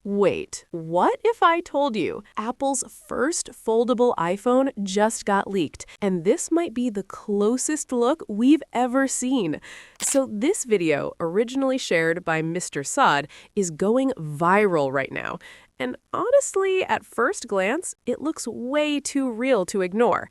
Wait, what if I told you Apple's first foldable iPhone just got leaked, and this might be the closest look we've ever seen? So this video, originally shared by Mr. Sod, is going viral right now. And honestly, at first glance, it looks way too real to ignore.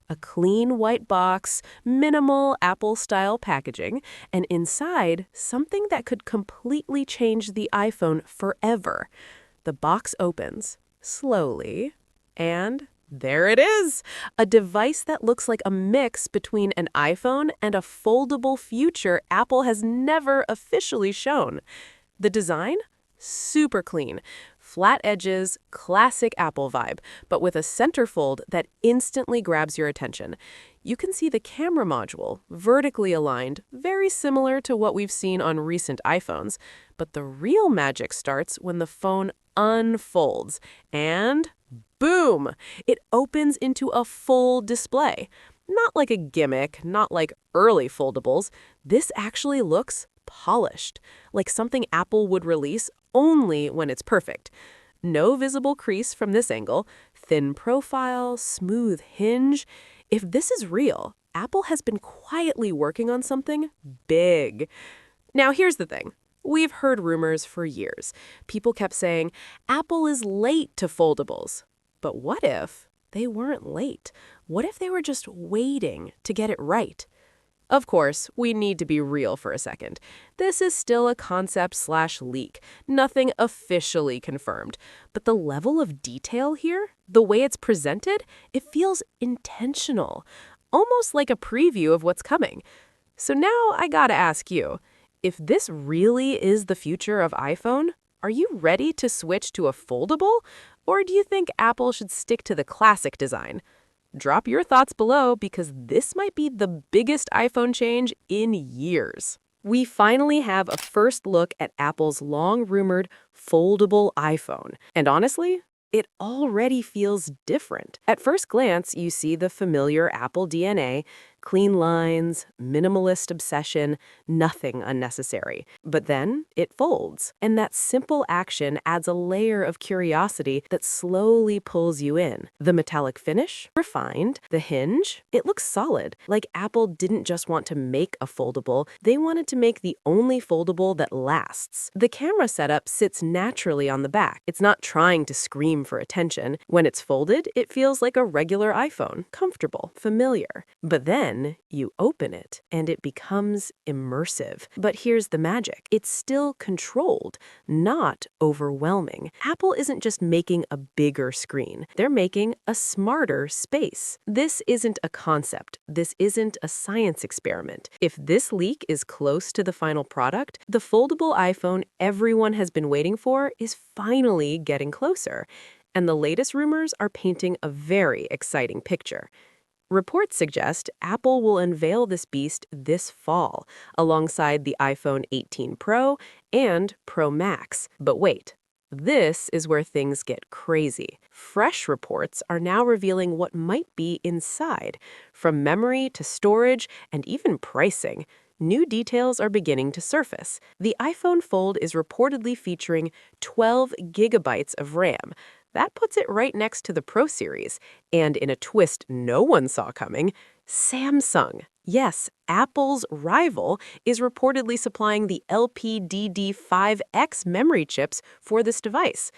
A clean white box, minimal Apple-style packaging, and inside, something that could completely change the iPhone forever. The box opens, slowly, and there it is! A device that looks like a mix between an iPhone and a foldable future Apple has never officially shown. The design? Super clean. Flat edges, classic Apple vibe, but with a centerfold that instantly grabs your attention. You can see the camera module, vertically aligned, very similar to what we've seen on recent iPhones. But the real magic starts when the phone unfolds. And boom! It opens into a full display. Not like a gimmick, not like early foldables. This actually looks polished, like something Apple would release only when it's perfect. No visible crease from this angle, thin profile, smooth hinge. If this is real, Apple has been quietly working on something big. Now here's the thing. We've heard rumors for years. People kept saying, Apple is late to foldables. But what if they weren't late? What if they were just waiting to get it right? Of course, we need to be real for a second. This is still a concept/leak, nothing officially confirmed. But the level of detail here, the way it's presented, it feels intentional, almost like a preview of what's coming. So now I gotta ask you, if this really is the future of iPhone, are you ready to switch to a foldable? Or do you think Apple should stick to the classic design? Drop your thoughts below because this might be the biggest iPhone change in years. We finally have a first look at Apple's long-rumored foldable iPhone. And honestly, it already feels different. At first glance, you see the familiar Apple DNA, clean lines, minimalist obsession, nothing unnecessary. But then it folds, and that simple action adds a layer of curiosity that slowly pulls you in. The metallic finish? Refined. The hinge? It looks solid. Like Apple didn't just want to make a foldable, they wanted to make the only foldable that lasts. The camera setup sits naturally on the back. It's not trying to scream for attention. When it's folded, it feels like a regular iPhone. Comfortable, familiar. But then you open it, and it becomes immersive. But here's the magic. It's still controlled, not overwhelming. Apple isn't just making a bigger screen. They're making a smarter space. This isn't a concept. This isn't a science experiment. If this leak is close to the final product, the foldable iPhone everyone has been waiting for is finally getting closer. And the latest rumors are painting a very exciting picture. Reports suggest Apple will unveil this beast this fall, alongside the iPhone 18 Pro and Pro Max. But wait, this is where things get crazy. Fresh reports are now revealing what might be inside, from memory to storage and even pricing. New details are beginning to surface. The iPhone Fold is reportedly featuring 12 gigabytes of RAM. That puts it right next to the Pro series. And in a twist no one saw coming, Samsung, yes, Apple's rival, is reportedly supplying the LPDDR5X memory chips for this device.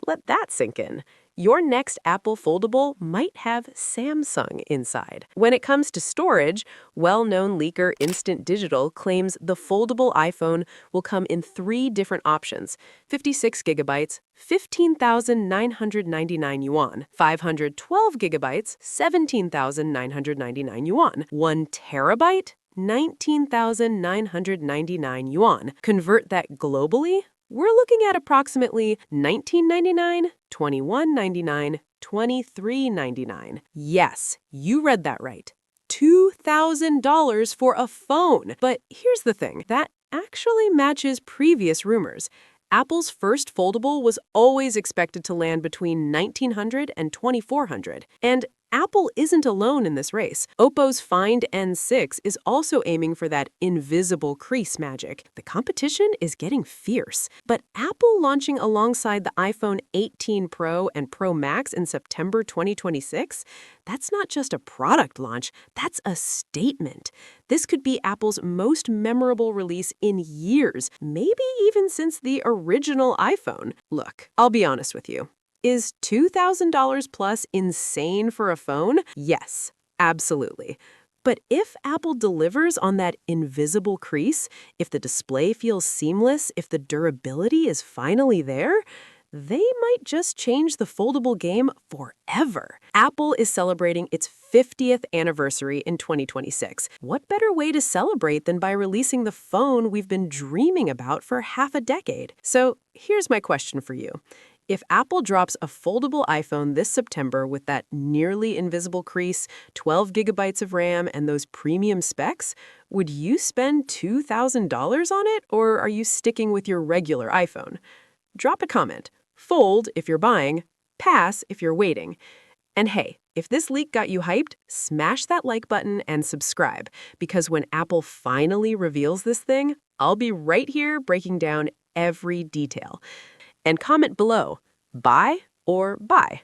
Let that sink in. Your next Apple foldable might have Samsung inside. When it comes to storage, well-known leaker Instant Digital claims the foldable iPhone will come in 3 different options: 56 gigabytes, 15,999 yuan; 512 gigabytes, 17,999 yuan; 1 terabyte, 19,999 yuan. Convert that globally, we're looking at approximately $19.99, $21.99, $23.99. Yes, you read that right. $2,000 for a phone. But here's the thing, that actually matches previous rumors. Apple's first foldable was always expected to land between $1,900 and $2,400. And Apple isn't alone in this race. Oppo's Find N6 is also aiming for that invisible crease magic. The competition is getting fierce. But Apple launching alongside the iPhone 18 Pro and Pro Max in September 2026, that's not just a product launch, that's a statement. This could be Apple's most memorable release in years, maybe even since the original iPhone. Look, I'll be honest with you. Is $2,000 plus insane for a phone? Yes, absolutely. But if Apple delivers on that invisible crease, if the display feels seamless, if the durability is finally there, they might just change the foldable game forever. Apple is celebrating its 50th anniversary in 2026. What better way to celebrate than by releasing the phone we've been dreaming about for half a decade? So here's my question for you. If Apple drops a foldable iPhone this September with that nearly invisible crease, 12 gigabytes of RAM, and those premium specs, would you spend $2,000 on it, or are you sticking with your regular iPhone? Drop a comment. Fold if you're buying, pass if you're waiting. And hey, if this leak got you hyped, smash that like button and subscribe, because when Apple finally reveals this thing, I'll be right here breaking down every detail. And comment below, buy or buy.